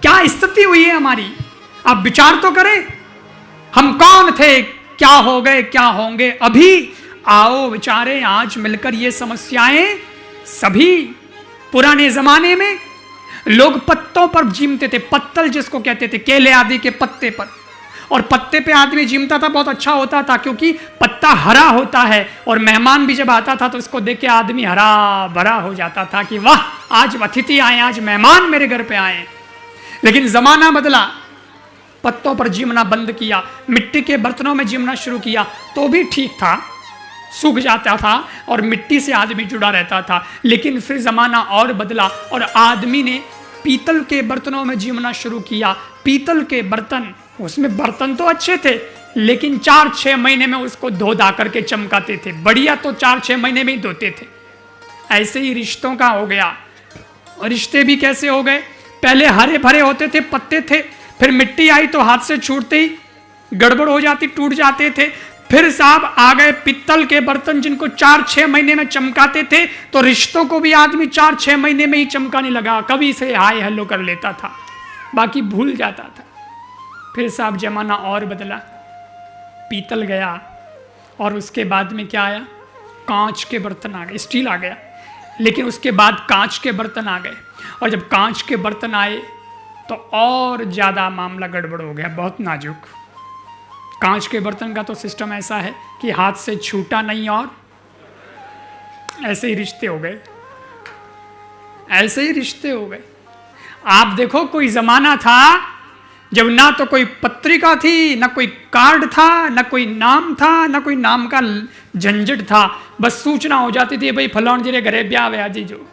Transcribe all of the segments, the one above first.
क्या स्थिति हुई है हमारी, आप विचार तो करें। हम कौन थे, क्या हो गए, क्या होंगे अभी। आओ विचारें आज मिलकर ये समस्याएं। सभी पुराने जमाने में लोग पत्तों पर जीमते थे, पत्तल जिसको कहते थे, केले आदि के पत्ते पर। और पत्ते पे आदमी जीमता था, बहुत अच्छा होता था क्योंकि पत्ता हरा होता है। और मेहमान भी जब आता था तो उसको देख के आदमी हरा भरा हो जाता था कि वाह आज अतिथि आए, आज मेहमान मेरे घर पे आए। लेकिन जमाना बदला, पत्तों पर जीमना बंद किया, मिट्टी के बर्तनों में जीमना शुरू किया, तो भी ठीक था, सूख जाता था और मिट्टी से आदमी जुड़ा रहता था। लेकिन फिर जमाना और बदला और आदमी ने पीतल के बर्तनों में जीमना शुरू किया। पीतल के बर्तन, उसमें बर्तन तो अच्छे थे लेकिन 4-6 महीने में उसको धो धा करके चमकाते थे। बढ़िया तो 4-6 महीने में ही धोते थे। ऐसे ही रिश्तों का हो गया। रिश्ते भी कैसे हो गए, पहले हरे भरे होते थे, पत्ते थे, फिर मिट्टी आई तो हाथ से छूटते ही गड़बड़ हो जाती, टूट जाते थे। फिर साहब आ गए पित्तल के बर्तन जिनको 4-6 महीने में चमकाते थे, तो रिश्तों को भी आदमी 4-6 महीने में ही चमकाने लगा। कभी से हाय हेलो कर लेता था, बाकी भूल जाता था। फिर साहब जमाना और बदला, पीतल गया और उसके बाद में क्या आया, कांच के बर्तन आ गए, स्टील आ गया। लेकिन उसके बाद कांच के बर्तन आ गए और जब कांच के बर्तन आए तो और ज़्यादा मामला गड़बड़ हो गया, बहुत नाजुक। कांच के बर्तन का तो सिस्टम ऐसा है कि हाथ से छूटा नहीं और ऐसे ही रिश्ते हो गए, ऐसे ही रिश्ते हो गए। आप देखो कोई जमाना था जब ना तो कोई पत्रिका थी, ना कोई कार्ड था, ना कोई नाम था, ना कोई नाम का झंझट था। बस सूचना हो जाती थी भाई फलाण जरे घरे ब्याह है आज ही जो,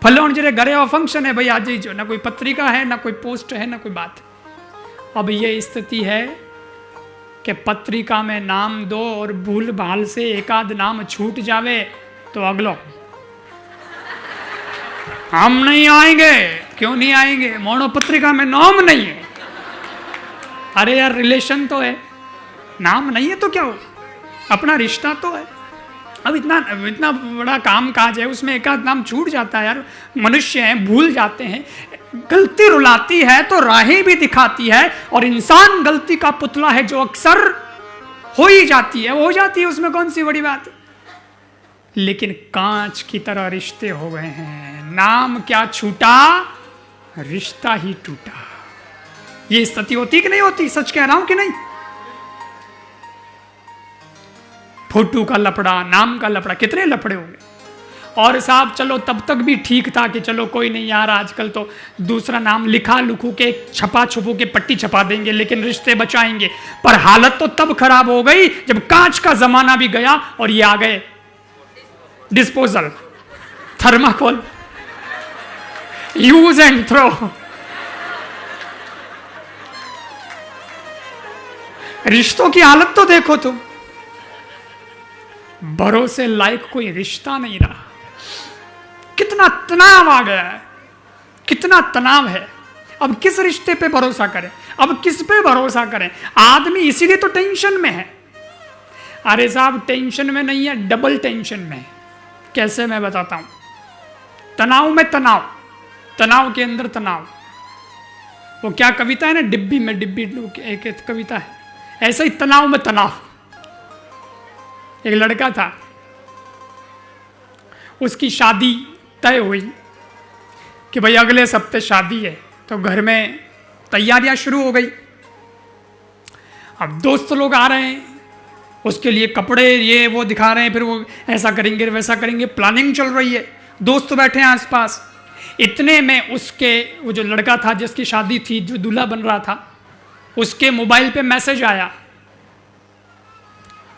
फलाण जरे घरे और फंक्शन है भाई आज ही जो। ना कोई पत्रिका है, ना कोई पोस्ट है, ना कोई बात। अब ये स्थिति है कि पत्रिका में नाम दो और भूल भाल से एक आध नाम छूट जावे तो अगलो हम नहीं आएंगे। क्यों नहीं आएंगे, मोनो पत्रिका में नाम नहीं है। अरे यार रिलेशन तो है, नाम नहीं है तो क्या हो, अपना रिश्ता तो है। अब इतना बड़ा काम काज है, उसमें एक आध नाम छूट जाता है यार। मनुष्य हैं, भूल जाते हैं। गलती रुलाती है तो राहें भी दिखाती है, और इंसान गलती का पुतला है जो अक्सर हो ही जाती है, हो जाती है, उसमें कौन सी बड़ी बात है। लेकिन कांच की तरह रिश्ते हो गए हैं, नाम क्या छूटा, रिश्ता ही टूटा। ये स्थिति होती कि नहीं होती, सच कह रहा हूं कि नहीं। फोटो का लफड़ा, नाम का लफड़ा, कितने लफड़े होंगे। और साहब चलो तब तक भी ठीक था कि चलो कोई नहीं यार, आजकल तो दूसरा नाम लिखा लुखू के छपा छुपू के पट्टी छपा देंगे लेकिन रिश्ते बचाएंगे। पर हालत तो तब खराब हो गई जब कांच का जमाना भी गया और ये आ गए disposal, thermocol, use and throw. रिश्तों की हालत तो देखो तुम, भरोसे लायक कोई रिश्ता नहीं रहा। कितना तनाव आ गया है, कितना तनाव है। अब किस रिश्ते पे भरोसा करें, अब किस पे भरोसा करें। आदमी इसीलिए तो टेंशन में है। अरे साहब टेंशन में नहीं है, डबल टेंशन में है। कैसे मैं बताता हूं, तनाव में तनाव, तनाव के अंदर तनाव। वो क्या कविता है ना, डिब्बी में डिब्बी, एक कविता है, ऐसे ही तनाव में तनाव। एक लड़का था, उसकी शादी तय हुई कि भाई अगले हफ्ते शादी है, तो घर में तैयारियां शुरू हो गई। अब दोस्त लोग आ रहे हैं, उसके लिए कपड़े ये वो दिखा रहे हैं, फिर वो ऐसा करेंगे वैसा करेंगे, प्लानिंग चल रही है, दोस्त बैठे हैं आसपास। इतने में उसके, वो जो लड़का था जिसकी शादी थी, जो दूल्हा बन रहा था, उसके मोबाइल पे मैसेज आया।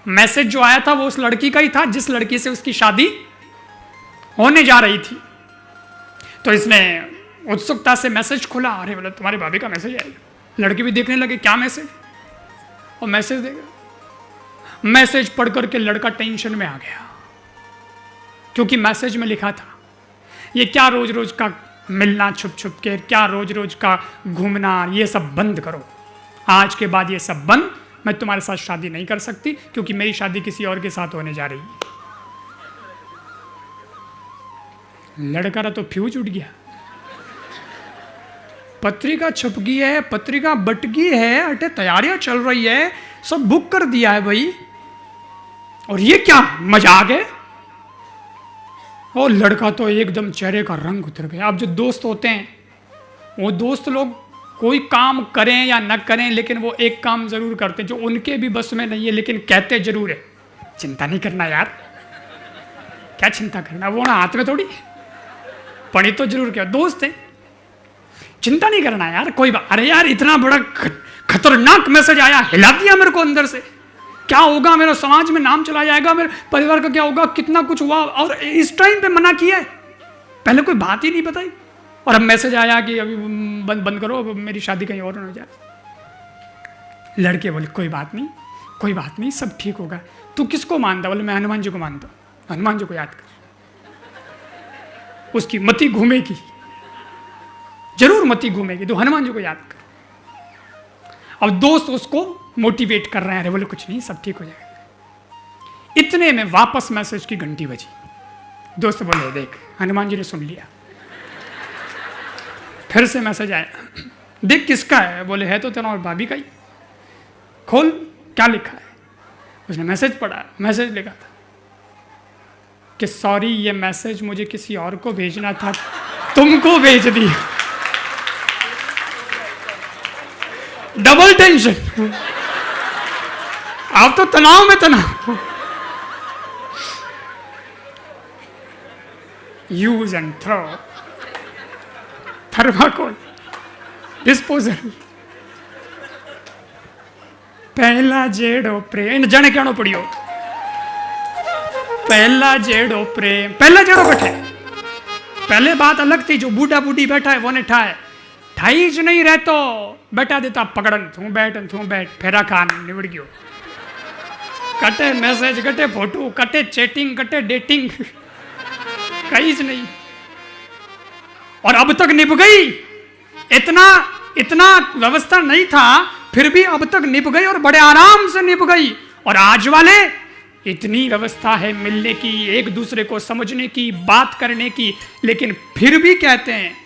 मैसेज जो आया था वो उस लड़की का ही था जिस लड़की से उसकी शादी होने जा रही थी। तो इसने उत्सुकता से मैसेज खोला, अरे बोला तुम्हारे भाभी का मैसेज आएगा। लड़की भी देखने लगे क्या मैसेज, और मैसेज देगा। मैसेज पढ़ करके लड़का टेंशन में आ गया, क्योंकि मैसेज में लिखा था ये क्या रोज रोज का मिलना छुप छुप के, क्या रोज रोज का घूमना, ये सब बंद करो। आज के बाद ये सब बंद, मैं तुम्हारे साथ शादी नहीं कर सकती क्योंकि मेरी शादी किसी और के साथ होने जा रही है। लड़का तो फ्यूज उड़ गया। पत्रिका छप गई है, पत्रिका बट गई है, अटे तैयारियां चल रही है, सब बुक कर दिया है भाई, और ये क्या मजाक है। और लड़का तो एकदम चेहरे का रंग उतर गया। अब जो दोस्त होते हैं वो दोस्त लोग कोई काम करें या न करें, लेकिन वो एक काम जरूर करते हैं जो उनके भी बस में नहीं है, लेकिन कहते जरूर है, चिंता नहीं करना यार, क्या चिंता करना, वो ना हाथ में थोड़ी पढ़ी तो जरूर, क्या दोस्त है, चिंता नहीं करना यार, कोई बात। अरे यार इतना बड़ा खतरनाक मैसेज आया, हिला दिया मेरे को अंदर से, क्या होगा, मेरा समाज में नाम चला जाएगा, मेरे परिवार का क्या होगा, कितना कुछ हुआ, और इस टाइम पे मना किया है, पहले कोई बात ही नहीं बताई, और अब मैसेज आया कि अभी बंद करो, अब मेरी शादी कहीं और न हो जाए। लड़के बोले कोई बात नहीं, कोई बात नहीं, सब ठीक होगा। तू किसको मानता? बोले मैं हनुमान जी को मानता हूँ। हनुमान जी को याद कर, उसकी मति घूमेगी, जरूर मति घूमेगी, तो हनुमान जी को याद कर। अब दोस्त उसको मोटिवेट कर रहे हैं, अरे बोले कुछ नहीं, सब ठीक हो जाएगा। इतने में वापस मैसेज की घंटी बजी। दोस्त बोले देख हनुमान जी ने सुन लिया। फिर से मैसेज आया, देख किसका है? बोले है तो तेरा और भाभी का ही, खोल क्या लिखा है। उसने मैसेज पढ़ा, मैसेज लिखा था कि सॉरी ये मैसेज मुझे किसी और को भेजना था, तुमको भेज दिया। डबल टेंशन, आप तो तनाव में तनाव। Use and throw, thermocol, disposal, पहला जेड़ो प्रेम, जने कहनो पड़ियो, पहला जेड़ो प्रेम, पहला जेड़ो बैठे। पहले बात अलग थी, जो बूढ़ा बूढ़ी बैठा है वो ने ठाए, ठाई ज नहीं रहतो, बैठा देता पकड़न थू बैठ, फेरा खान निवड़ गयो। कटे मैसेज, कटे फोटो, कटे चैटिंग, कटे डेटिंग, कहीं नहीं। और अब तक निभ गई, इतना व्यवस्था नहीं था, फिर भी अब तक निभ गई और बड़े आराम से निभ गई। और आज वाले इतनी व्यवस्था है मिलने की, एक दूसरे को समझने की, बात करने की, लेकिन फिर भी कहते हैं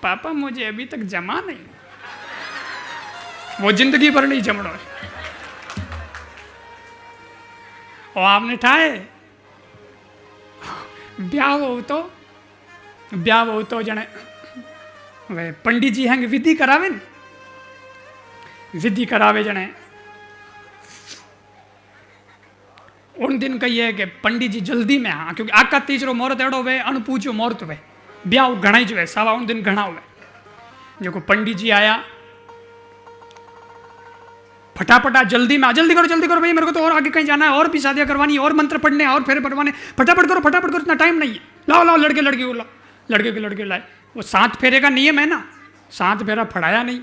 पापा मुझे अभी तक जमा नहीं, वो जिंदगी भर नहीं जमना है। और आपने ठाए ब्याह हो तो जने वे पंडित जी हैं विधि करावे, विधि करावे जने। उन दिन कहिए कि पंडित जी जल्दी में हाँ, क्योंकि आका तीसरो मुहूर्त एड़ो वे, अनपूजो मुहूर्त वे, ब्याह घना ही जो है, सवा उन दिन घना हुए। जो पंडित जी आया, फटाफटा जल्दी में, जल्दी करो भाई, मेरे को तो और आगे कहीं जाना है, और भी शादियां करवानी है, और मंत्र पढ़ने, और फेरे पढ़वाने, फटाफट करो, इतना टाइम नहीं है। लाओ लड़के को लाओ, लड़के लाए। वो 7 फेरे का नियम है ना, 7 फेरा फड़ाया नहीं,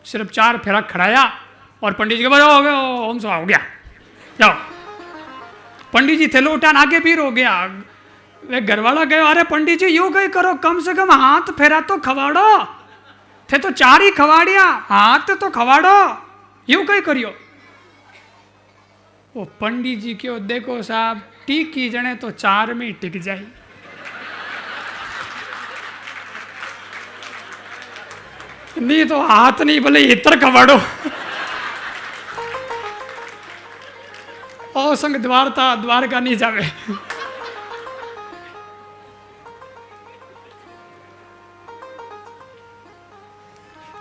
सिर्फ 4 फेरा खड़ाया, और पंडित जी के बाद हो गया, जाओ। पंडित जी थैलो उठान आगे फिर हो गया। वे घरवाला गए, अरे पंडित जी यूं कहीं करो, कम से कम हाथ फेरा तो खवाड़ो, थे तो 4 ही खवाड़िया, हाथ तो खवाड़ो, यूं कहीं करियो। वो पंडित जी क्यों, देखो साहब टिक की जने तो 4 में ही टिक जाए, नहीं तो हाथ नहीं बोले इतर खवाड़ो। ओ संग द्वार का नहीं जावे।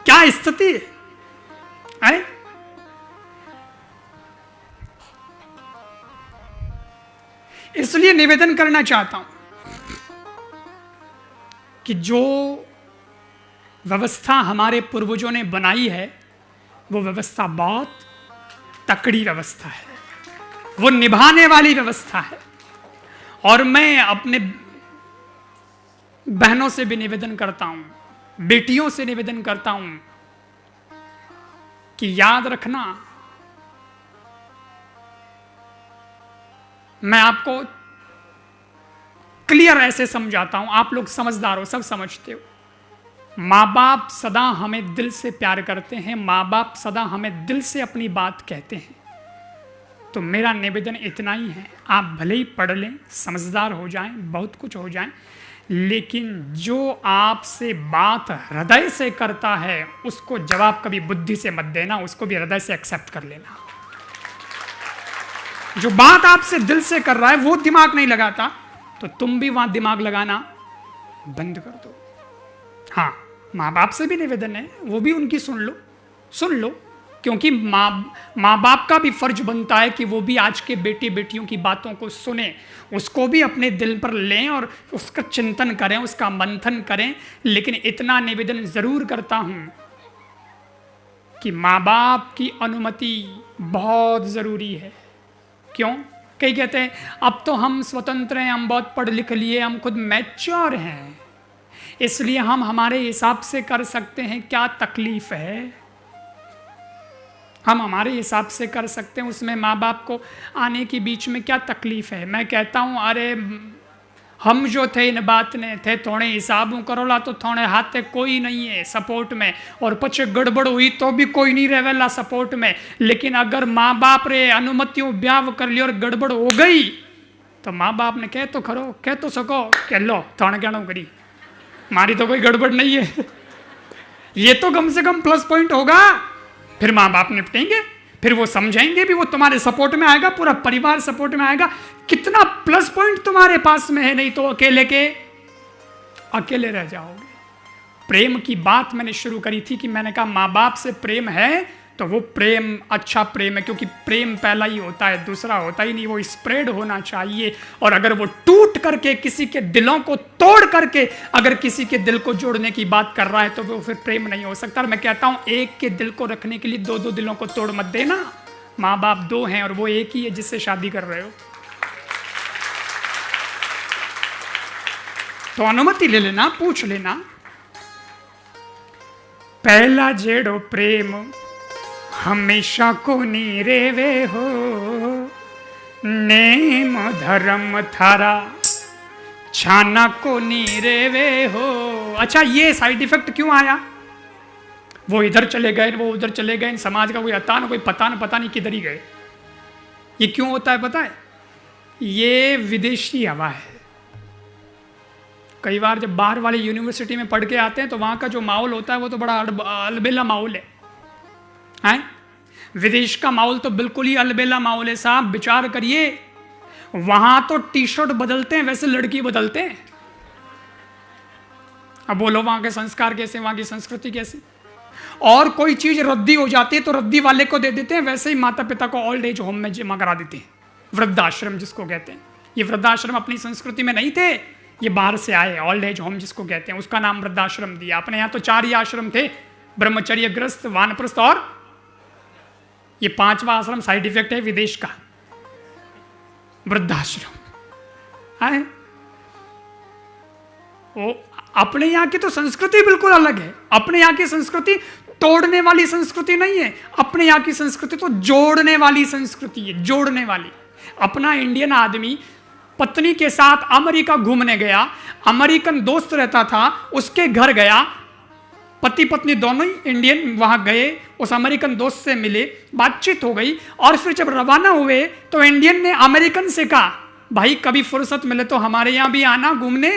क्या स्थिति है? इसलिए निवेदन करना चाहता हूं कि जो व्यवस्था हमारे पूर्वजों ने बनाई है, वो व्यवस्था बहुत तकड़ी व्यवस्था है, वो निभाने वाली व्यवस्था है। और मैं अपने बहनों से भी निवेदन करता हूं, बेटियों से निवेदन करता हूं कि याद रखना, मैं आपको क्लियर ऐसे समझाता हूं, आप लोग समझदार हो, सब समझते हो। माँ बाप सदा हमें दिल से प्यार करते हैं, माँ बाप सदा हमें दिल से अपनी बात कहते हैं। तो मेरा निवेदन इतना ही है, आप भले ही पढ़ लें, समझदार हो जाएं, बहुत कुछ हो जाएं, लेकिन जो आपसे बात हृदय से करता है उसको जवाब कभी बुद्धि से मत देना, उसको भी हृदय से एक्सेप्ट कर लेना। जो बात आपसे दिल से कर रहा है वो दिमाग नहीं लगाता, तो तुम भी वहां दिमाग लगाना बंद कर दो। हाँ, माँ बाप से भी निवेदन है, वो भी उनकी सुन लो, क्योंकि माँ बाप का भी फर्ज बनता है कि वो भी आज के बेटे बेटियों की बातों को सुने, उसको भी अपने दिल पर लें और उसका चिंतन करें, उसका मंथन करें। लेकिन इतना निवेदन जरूर करता हूं कि माँ बाप की अनुमति बहुत जरूरी है। क्यों? कई कहते हैं अब तो हम स्वतंत्र हैं, हम बहुत पढ़ लिख लिए, हम खुद मैच्योर हैं, इसलिए हम हमारे हिसाब से कर सकते हैं। क्या तकलीफ है? हम हमारे हिसाब से कर सकते हैं, उसमें माँ बाप को आने के बीच में क्या तकलीफ है? मैं कहता हूँ अरे हम जो थे इन बात ने थे थोड़े हिसाबों करोला, तो थोड़े हाथे कोई नहीं है सपोर्ट में, और पछे गड़बड़ हुई तो भी कोई नहीं रहेला सपोर्ट में। लेकिन अगर माँ बाप रे अनुमतियों ब्याह कर लियो और गड़बड़ हो गई तो माँ बाप ने कह तो खरो, कह तो सको कह लो थाने कहना करी, मारी तो कोई गड़बड़ नहीं है। ये तो कम से कम प्लस पॉइंट होगा। फिर माँ बाप निपटेंगे, फिर वो समझाएंगे भी, वो तुम्हारे सपोर्ट में आएगा, पूरा परिवार सपोर्ट में आएगा। कितना प्लस पॉइंट तुम्हारे पास में है, नहीं तो अकेले रह जाओगे। प्रेम की बात मैंने शुरू करी थी कि मैंने कहा माँ बाप से प्रेम है तो वो प्रेम अच्छा प्रेम है, क्योंकि प्रेम पहला ही होता है, दूसरा होता ही नहीं, वो स्प्रेड होना चाहिए। और अगर वो टूट करके किसी के दिलों को तोड़ करके अगर किसी के दिल को जोड़ने की बात कर रहा है तो वो फिर प्रेम नहीं हो सकता। और मैं कहता हूं एक के दिल को रखने के लिए दो दो दिलों को तोड़ मत देना। माँ बाप दो हैं और वो एक ही है जिससे शादी कर रहे हो, तो अनुमति ले लेना, पूछ लेना। पहला जेड़ो प्रेम हमेशा को नी रेवे हो, नेम धर्म थारा छाना को नी रेवे हो। अच्छा, ये साइड इफेक्ट क्यों आया? वो इधर चले गए, वो उधर चले गए, समाज का कोई अता ना कोई पता नहीं किधर ही गए। ये क्यों होता है पता है? ये विदेशी हवा है। कई बार जब बाहर वाली यूनिवर्सिटी में पढ़ के आते हैं तो वहां का जो माहौल होता है वो तो बड़ा अलबेला माहौल है। हैं? विदेश का माहौल तो बिल्कुल ही अलबेला माहौल है साहब। विचार करिए, वहां तो टी शर्ट बदलते हैं वैसे लड़की बदलते हैं। अब बोलो वहां के संस्कार कैसे, वहां की संस्कृति कैसी। और कोई चीज रद्दी हो जाती है तो रद्दी वाले को दे देते हैं, वैसे ही माता पिता को ओल्ड एज होम में जमा करा देते हैं, वृद्धाश्रम जिसको कहते हैं। ये वृद्धाश्रम अपनी संस्कृति में नहीं थे, ये बाहर से आए। ओल्ड एज होम जिसको कहते हैं उसका नाम वृद्धाश्रम दिया। अपने यहाँ तो 4 ही आश्रम थे, ब्रह्मचर्य, गृहस्थ, वानप्रस्थ और ये 5वां आश्रम साइड इफेक्ट है विदेश का, वृद्धाश्रम है। वो अपने यहाँ की तो संस्कृति बिल्कुल अलग है। अपने यहाँ की संस्कृति तोड़ने वाली संस्कृति नहीं है, अपने यहाँ की संस्कृति तो जोड़ने वाली संस्कृति है, जोड़ने वाली। अपना इंडियन आदमी पत्नी के साथ अमेरिका घूमने गया, अमेरिकन दोस्त रहता था उसके घर गया, पति पत्नी दोनों ही इंडियन वहां गए, उस अमेरिकन दोस्त से मिले, बातचीत हो गई, और फिर जब रवाना हुए तो इंडियन ने अमेरिकन से कहा भाई कभी फुर्सत मिले तो हमारे यहाँ भी आना घूमने।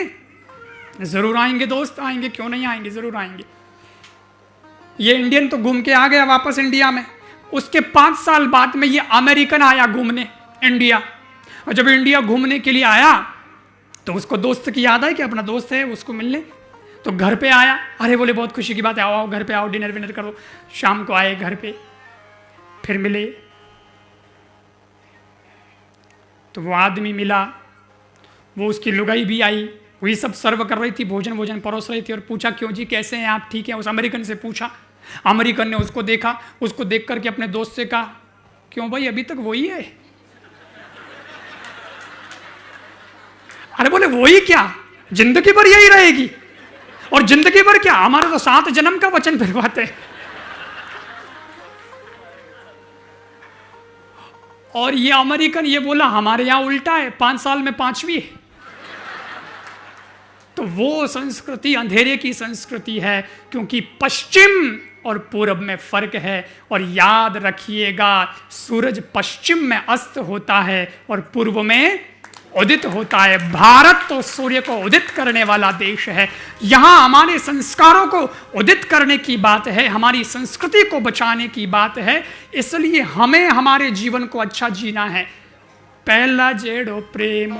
जरूर आएंगे दोस्त, आएंगे, क्यों नहीं आएंगे, जरूर आएंगे। ये इंडियन तो घूम के आ गया वापस इंडिया में। उसके 5 साल बाद में ये अमेरिकन आया घूमने इंडिया, और जब इंडिया घूमने के लिए आया तो उसको दोस्त की याद आई कि अपना दोस्त है उसको मिलने, तो घर पे आया। अरे बोले बहुत खुशी की बात है, आओ आओ घर पे आओ, डिनर विनर करो। शाम को आए घर पे, फिर मिले तो वो आदमी मिला, वो उसकी लुगाई भी आई, वही सब सर्व कर रही थी, भोजन भोजन परोस रही थी, और पूछा क्यों जी कैसे हैं आप, ठीक है। उस अमेरिकन से पूछा, अमेरिकन ने उसको देखा, उसको देख करके अपने दोस्त से कहा क्यों भाई अभी तक वही है? अरे बोले वही क्या, जिंदगी भर यही रहेगी। और जिंदगी भर क्या, हमारा तो 7 जन्म का वचन फिरवाते। और ये अमेरिकन ये बोला हमारे यहां उल्टा है, 5 साल में 5वीं है। तो वो संस्कृति अंधेरे की संस्कृति है, क्योंकि पश्चिम और पूर्व में फर्क है। और याद रखिएगा, सूरज पश्चिम में अस्त होता है और पूर्व में उदित होता है। भारत तो सूर्य को उदित करने वाला देश है। यहां हमारे संस्कारों को उदित करने की बात है, हमारी संस्कृति को बचाने की बात है। इसलिए हमें हमारे जीवन को अच्छा जीना है। पहला जेड़ो प्रेम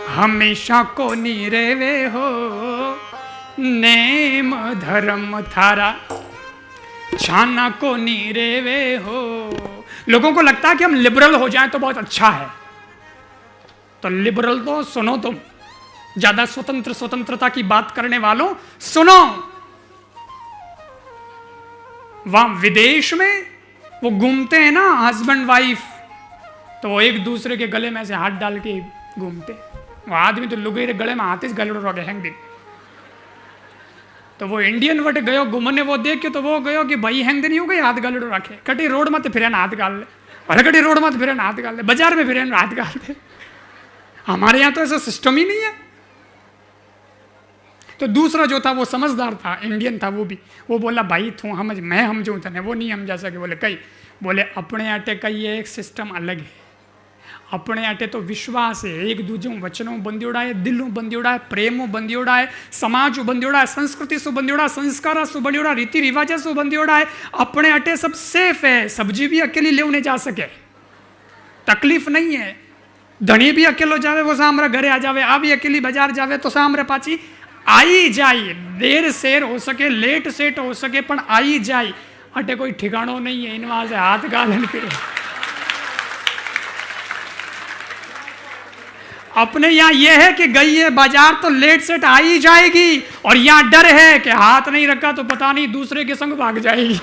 हमेशा को नीरेवे हो, नेम धर्म थारा छाना को नीरेवे हो। लोगों को लगता है कि हम लिबरल हो जाएं तो बहुत अच्छा है। तो लिबरल तो सुनो, तुम ज्यादा स्वतंत्रता की बात करने वालों सुनो। वहां विदेश में वो घूमते हैं ना हस्बैंड वाइफ, तो वो एक दूसरे के गले में ऐसे हाथ डाल के घूमते। वो आदमी तो लुगेरे गले में हाथ गले रोके हैंग दिन। तो वो इंडियन वट गयो घूमने, वो देख के तो वो गयो कि भाई हैंग नहीं हो गई, हाथ गले रखे। कटी रोड मत फिर हाथ गाल ले, और कटी रोड मत फिर हाथ गाल ले, बाजार में फिर हाथ गाल ले। हमारे यहां तो ऐसा सिस्टम ही नहीं है। तो दूसरा जो था वो समझदार था, इंडियन था, वो बोला भाई तू समझ, मैं समझूं तने, वो नहीं समझा सके। बोले कई, बोले अपने आटे का ये एक सिस्टम अलग है। अपने आटे तो विश्वास है, एक दूजे वचनों बंदियोड़ा है, दिलों बंदियोड़ा है, प्रेमों बंदियोड़ा है, समाज बंदियोड़ा है, संस्कृति सु बंदियोड़ा, संस्कार सु बंदियोड़ा, रीति रिवाज सु बंदियोड़ा है। अपने आटे सब सेफ है, सब्जी भी अकेली ले जा सके, तकलीफ नहीं है। धनी भी अकेलो जावे वो सामरे घरे आ जावे, आ भी अकेली बाजार जावे तो सामरे पाची आई जाए। देर सेर हो सके, लेट सेट हो सके, पण आई जाए। अटे कोई ठिकानो नहीं है, इनवा से हाथ गालन फिरे। अपने यहां यह है कि गई है बाजार तो लेट सेट आ ही जाएगी, और यहां डर है कि हाथ नहीं रखा तो पता नहीं दूसरे के संग भाग जाएगी।